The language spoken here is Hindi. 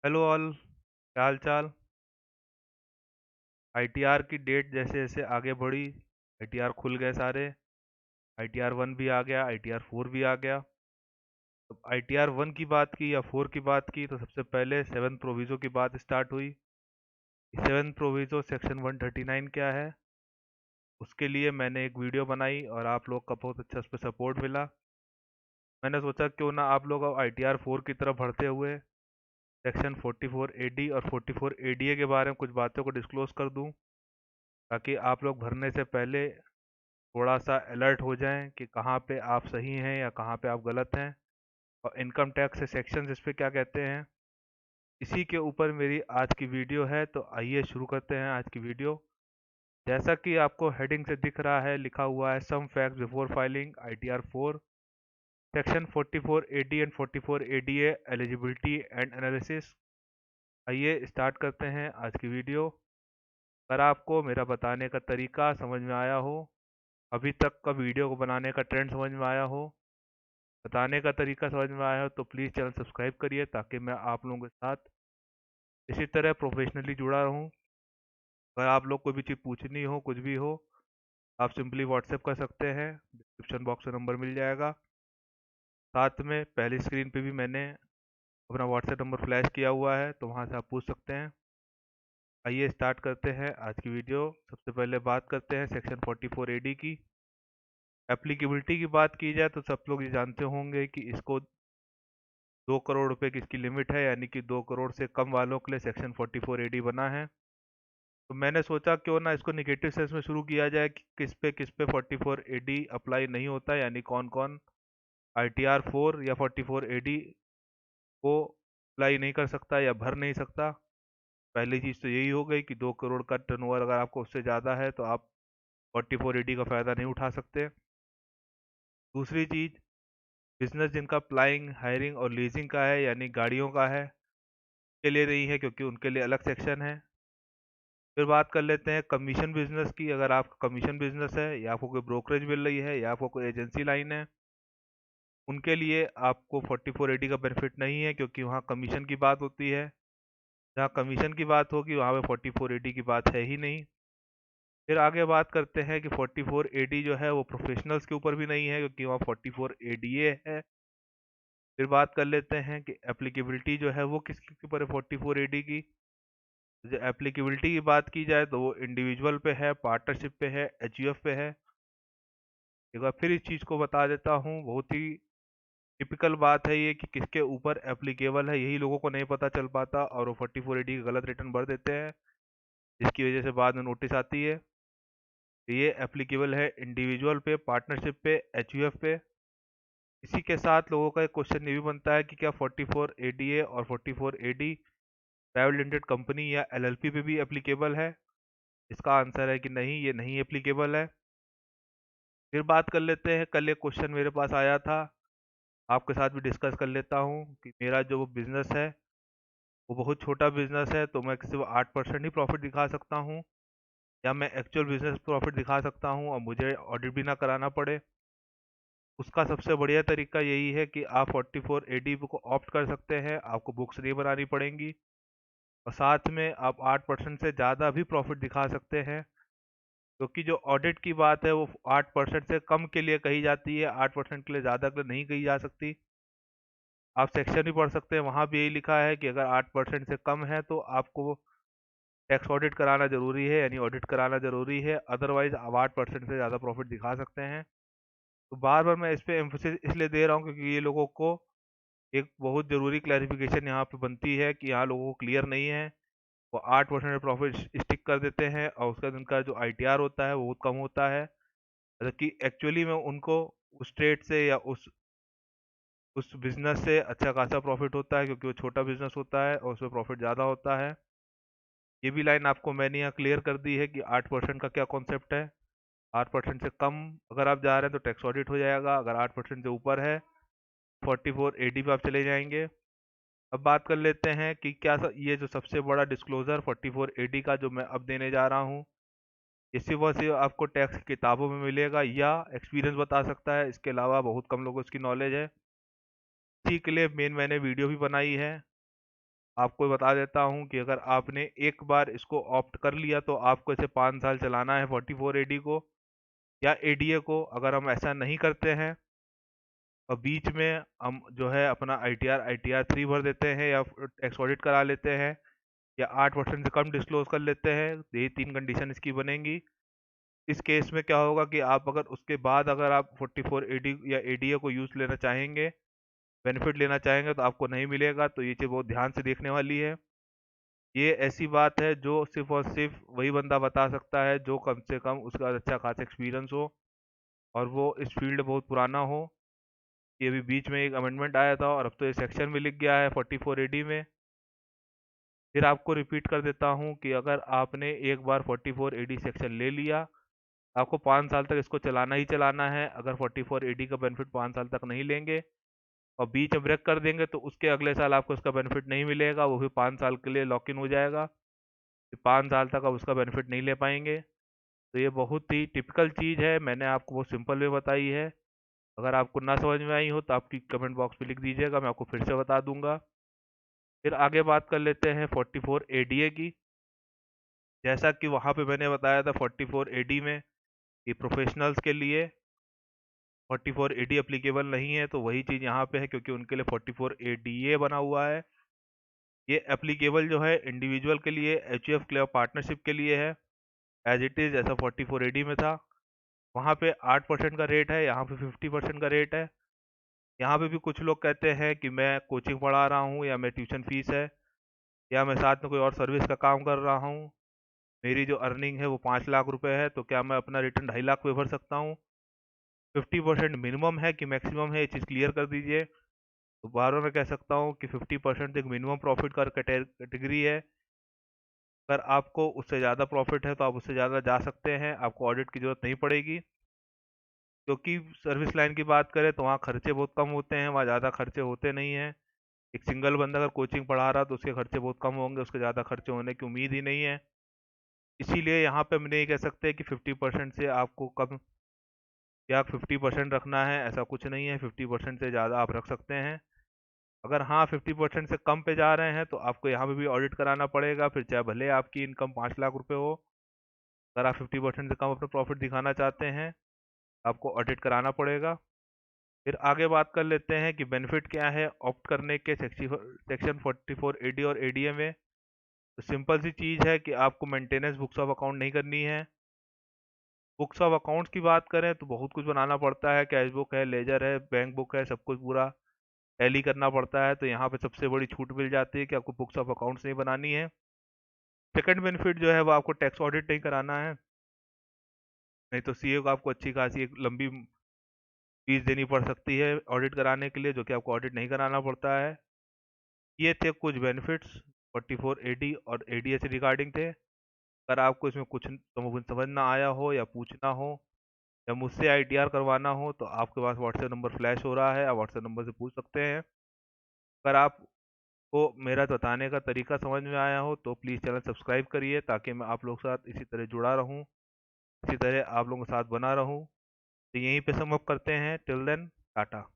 हेलो ऑल, क्या हाल चाल। आईटीआर की डेट जैसे जैसे आगे बढ़ी, आईटीआर खुल गए सारे। आईटीआर 1 भी आ गया, आईटीआर 4 भी आ गया। तो आईटीआर 1 की बात की या 4 की बात की तो सबसे पहले 7 प्रोविजो की बात स्टार्ट हुई। 7 प्रोविजो सेक्शन 139 क्या है, उसके लिए मैंने एक वीडियो बनाई और आप लोग का बहुत अच्छा उस पर सपोर्ट मिला। मैंने सोचा क्यों ना आप लोग अब आईटीआर 4 की तरफ बढ़ते हुए सेक्शन 44 एडी और 44 एडीए के बारे में कुछ बातों को डिस्क्लोज कर दूं, ताकि आप लोग भरने से पहले थोड़ा सा अलर्ट हो जाएं कि कहाँ पे आप सही हैं या कहाँ पे आप गलत हैं, और इनकम टैक्स से सेक्शंस इस पे क्या कहते हैं। इसी के ऊपर मेरी आज की वीडियो है, तो आइए शुरू करते हैं आज की वीडियो। जैसा कि आपको हेडिंग से दिख रहा है, लिखा हुआ है some facts before filing ITR 4, section 44 AD and 44 ADA eligibility and analysis. आइए स्टार्ट करते हैं आज की वीडियो। अगर आपको मेरा बताने का तरीका समझ में आया हो, अभी तक का वीडियो को बनाने का ट्रेंड समझ में आया हो, बताने का तरीका समझ में आया हो, तो प्लीज़ चैनल सब्सक्राइब करिए, ताकि मैं आप लोगों के साथ इसी तरह प्रोफेशनली जुड़ा रहूं। अगर आप लोग कोई भी चीज़ पूछनी हो, कुछ भी हो, आप सिंपली व्हाट्सएप कर सकते हैं, डिस्क्रिप्शन बॉक्स में नंबर मिल जाएगा। साथ में पहली स्क्रीन पे भी मैंने अपना व्हाट्सएप नंबर फ्लैश किया हुआ है, तो वहाँ से आप पूछ सकते हैं। आइए स्टार्ट करते हैं आज की वीडियो। सबसे पहले बात करते हैं सेक्शन 44 एडी की। एप्लीकेबिलिटी की बात की जाए तो सब लोग ये जानते होंगे कि इसको 2 करोड़ रुपए की इसकी लिमिट है, यानी कि 2 करोड़ से कम वालों के लिए सेक्शन 44 एडी बना है। तो मैंने सोचा क्यों ना इसको निगेटिव सेंस में शुरू किया जाए कि किस पे 44 एडी अप्लाई नहीं होता, यानी कौन कौन आईटीआर 4 या 44 एडी को अप्लाई नहीं कर सकता या भर नहीं सकता। पहली चीज़ तो यही हो गई कि 2 करोड़ का टर्नओवर अगर आपको उससे ज़्यादा है तो आप 44 एडी का फ़ायदा नहीं उठा सकते। दूसरी चीज़, बिजनेस जिनका अप्लाइंग हायरिंग और लीजिंग का है, यानी गाड़ियों का है, के लिए नहीं है, क्योंकि उनके लिए अलग सेक्शन है। फिर बात कर लेते हैं कमीशन बिजनेस की। अगर आपका कमीशन बिजनेस है, या आपको कोई ब्रोकरेज मिल रही है, या आपको कोई एजेंसी लाइन है, उनके लिए आपको 44 एडी का बेनिफिट नहीं है, क्योंकि वहाँ कमीशन की बात होती है। जहाँ कमीशन की बात होगी वहाँ पे 44 एडी की बात है ही नहीं। फिर आगे बात करते हैं कि 44 एडी जो है वो प्रोफेशनल्स के ऊपर भी नहीं है, क्योंकि वहाँ 44 एडीए है। फिर बात कर लेते हैं कि एप्लीकेबिलिटी जो है वो किसके ऊपर है 44 एडी की। जो एप्लीकेबिलिटी की बात की जाए तो वो इंडिविजुअल पे है, पार्टनरशिप पे है, एचयूएफ पे है। एक बार फिर इस चीज़ को बता देता हूँ, बहुत ही टिपिकल बात है ये कि किसके ऊपर एप्लीकेबल है, यही लोगों को नहीं पता चल पाता, और वो 44 एडी का गलत रिटर्न भर देते हैं, जिसकी वजह से बाद में नोटिस आती है। तो ये एप्लीकेबल है इंडिविजुअल पे, पार्टनरशिप पे, एचयूएफ पे। इसी के साथ लोगों का एक क्वेश्चन ये भी बनता है कि क्या 44 एडीए और 44 एडी प्राइवेट लिमिटेड कंपनी या एलएलपी पे भी एप्लीकेबल है। इसका आंसर है कि नहीं, ये नहीं एप्लीकेबल है। फिर बात कर लेते हैं, कल एक क्वेश्चन मेरे पास आया था, आपके साथ भी डिस्कस कर लेता हूँ कि मेरा जो बिजनेस है वो बहुत छोटा बिजनेस है, तो मैं सिर्फ 8% ही प्रॉफिट दिखा सकता हूँ, या मैं एक्चुअल बिजनेस प्रॉफिट दिखा सकता हूँ और मुझे ऑडिट भी ना कराना पड़े। उसका सबसे बढ़िया तरीका यही है कि आप 44 एडी को ऑप्ट कर सकते हैं, आपको बुक्स नहीं बनानी पड़ेंगी, और साथ में आप 8% से ज़्यादा भी प्रॉफिट दिखा सकते हैं, क्योंकि जो ऑडिट की बात है वो 8% से कम के लिए कही जाती है, 8% के लिए ज़्यादा के लिए नहीं कही जा सकती। आप सेक्शन भी पढ़ सकते हैं, वहाँ भी यही लिखा है कि अगर 8% से कम है तो आपको टैक्स ऑडिट कराना ज़रूरी है, यानी ऑडिट कराना ज़रूरी है, अदरवाइज आप 8% से ज़्यादा प्रॉफिट दिखा सकते हैं। तो बार बार मैं इस पे एम्फोसिस इसलिए दे रहा हूँ, क्योंकि ये लोगों को एक बहुत ज़रूरी क्लैरिफिकेशन यहाँ पे बनती है कि यहाँ लोगों को क्लियर नहीं है। वो 8% प्रॉफिट स्टिक कर देते हैं, और उसका उनका जो आईटीआर होता है वो बहुत कम होता है, जबकि एक्चुअली में उनको उस ट्रेड से या उस बिजनेस से अच्छा खासा प्रॉफिट होता है, क्योंकि वो छोटा बिजनेस होता है और उसमें प्रॉफिट ज़्यादा होता है। ये भी लाइन आपको मैंने यहाँ क्लियर कर दी है कि 8% का क्या कॉन्सेप्ट है। 8% से कम अगर आप जा रहे हैं तो टैक्स ऑडिट हो जाएगा, अगर 8% से ऊपर है 44 एडी पे आप चले जाएंगे। अब बात कर लेते हैं कि ये जो सबसे बड़ा डिस्क्लोजर 44 एडी का जो मैं अब देने जा रहा हूँ, ये सिर्फ और सिर्फ आपको टैक्स की किताबों में मिलेगा या एक्सपीरियंस बता सकता है, इसके अलावा बहुत कम लोगों को इसकी नॉलेज है। इसी के लिए मैंने वीडियो भी बनाई है। आपको बता देता हूँ कि अगर आपने एक बार इसको ऑप्ट कर लिया तो आपको इसे 5 साल चलाना है 44AD को या एडीए को। अगर हम ऐसा नहीं करते हैं और बीच में हम जो है अपना आईटीआर 3 भर देते हैं या टैक्स ऑडिट करा लेते हैं या 8% से कम डिस्क्लोज कर लेते हैं, तो ये 3 कंडीशन इसकी बनेंगी। इस केस में क्या होगा कि आप अगर उसके बाद अगर आप 44AD या एडीए को यूज़ लेना चाहेंगे, बेनिफिट लेना चाहेंगे, तो आपको नहीं मिलेगा। तो ये चीज़ बहुत ध्यान से देखने वाली है। ये ऐसी बात है जो सिर्फ और सिर्फ वही बंदा बता सकता है जो कम से कम उसका अच्छा खासा एक्सपीरियंस हो और वो इस फील्ड बहुत पुराना हो। ये भी बीच में एक अमेंडमेंट आया था और अब तो ये सेक्शन भी लिख गया है 44AD में। फिर आपको रिपीट कर देता हूँ कि अगर आपने एक बार 44AD सेक्शन ले लिया, आपको 5 साल तक इसको चलाना ही चलाना है। अगर 44AD का बेनिफिट 5 साल तक नहीं लेंगे और बीच में ब्रेक कर देंगे तो उसके अगले साल आपको इसका बेनिफिट नहीं मिलेगा, वो भी 5 साल के लिए लॉक इन हो जाएगा। 5 साल तक आप उसका बेनिफिट नहीं ले पाएंगे। तो ये बहुत ही टिपिकल चीज़ है, मैंने आपको बहुत सिंपल वे बताई है। अगर आपको ना समझ में आई हो तो आपकी कमेंट बॉक्स में लिख दीजिएगा, मैं आपको फिर से बता दूंगा। फिर आगे बात कर लेते हैं 44ADA की। जैसा कि वहाँ पे मैंने बताया था 44AD में कि प्रोफेशनल्स के लिए 44AD एप्लीकेबल नहीं है, तो वही चीज़ यहाँ पे है क्योंकि उनके लिए 44ADA बना हुआ है। ये एप्लीकेबल जो है इंडिविजुअल के लिए, एचयूएफ के लिए और पार्टनरशिप के लिए है, एज इट इज़ जैसा 44AD में था। वहाँ पे 8% का रेट है, यहाँ पे 50% का रेट है। यहाँ पे भी कुछ लोग कहते हैं कि मैं कोचिंग पढ़ा रहा हूँ या मैं ट्यूशन फीस है या मैं साथ में कोई और सर्विस का काम कर रहा हूँ, मेरी जो अर्निंग है वो 5 लाख रुपए है, तो क्या मैं अपना रिटर्न 2.5 लाख पे भर सकता हूँ? 50% मिनिमम है कि मैक्सिमम है, ये चीज़ क्लियर कर दीजिए। तो बार बार मैं कह सकता हूँ कि 50% एक मिनिमम प्रॉफिट का कैटेगरी है। अगर आपको उससे ज़्यादा प्रॉफिट है तो आप उससे ज़्यादा जा सकते हैं, आपको ऑडिट की ज़रूरत नहीं पड़ेगी। क्योंकि सर्विस लाइन की बात करें तो वहाँ खर्चे बहुत कम होते हैं, वहाँ ज़्यादा खर्चे होते नहीं हैं। एक सिंगल बंदा अगर कोचिंग पढ़ा रहा तो उसके खर्चे बहुत कम होंगे, उसके ज़्यादा खर्चे होने की उम्मीद ही नहीं है। इसीलिए यहाँ पे हम नहीं कह सकते कि 50% से आपको कम या 50% रखना है, ऐसा कुछ नहीं है। 50% से ज़्यादा आप रख सकते हैं। अगर हाँ 50% से कम पे जा रहे हैं तो आपको यहाँ पे भी ऑडिट कराना पड़ेगा, फिर चाहे भले आपकी इनकम 5 लाख रुपए हो। अगर आप 50% से कम अपना प्रॉफिट दिखाना चाहते हैं, आपको ऑडिट कराना पड़ेगा। फिर आगे बात कर लेते हैं कि बेनिफिट क्या है ऑप्ट करने के सेक्शन 44AD और एडीए में। तो सिंपल सी चीज़ है कि आपको मेंटेनेंस बुक्स ऑफ अकाउंट नहीं करनी है। बुक्स ऑफ अकाउंट्स की बात करें तो बहुत कुछ बनाना पड़ता है, कैश बुक है, लेजर है, बैंक बुक है, सब कुछ पूरा टैली करना पड़ता है। तो यहाँ पे सबसे बड़ी छूट मिल जाती है कि आपको बुक्स ऑफ अकाउंट्स नहीं बनानी है। सेकंड बेनिफिट जो है वो आपको टैक्स ऑडिट नहीं कराना है, नहीं तो सीए को आपको अच्छी खासी एक लंबी फीस देनी पड़ सकती है ऑडिट कराने के लिए, जो कि आपको ऑडिट नहीं कराना पड़ता है। ये थे कुछ बेनिफिट्स 44AD और एडीए से रिगार्डिंग थे। अगर आपको इसमें कुछ समझ ना आया हो या पूछना हो या मुझसे आईटीआर करवाना हो तो आपके पास व्हाट्सएप नंबर फ्लैश हो रहा है, आप व्हाट्सएप नंबर से पूछ सकते हैं। अगर आपको मेरा बताने का तरीका समझ में आया हो तो प्लीज़ चैनल सब्सक्राइब करिए ताकि मैं आप लोगों के साथ इसी तरह जुड़ा रहूं, इसी तरह आप लोगों के साथ बना रहूं। तो यहीं पे सम अप करते हैं। Till then Tata.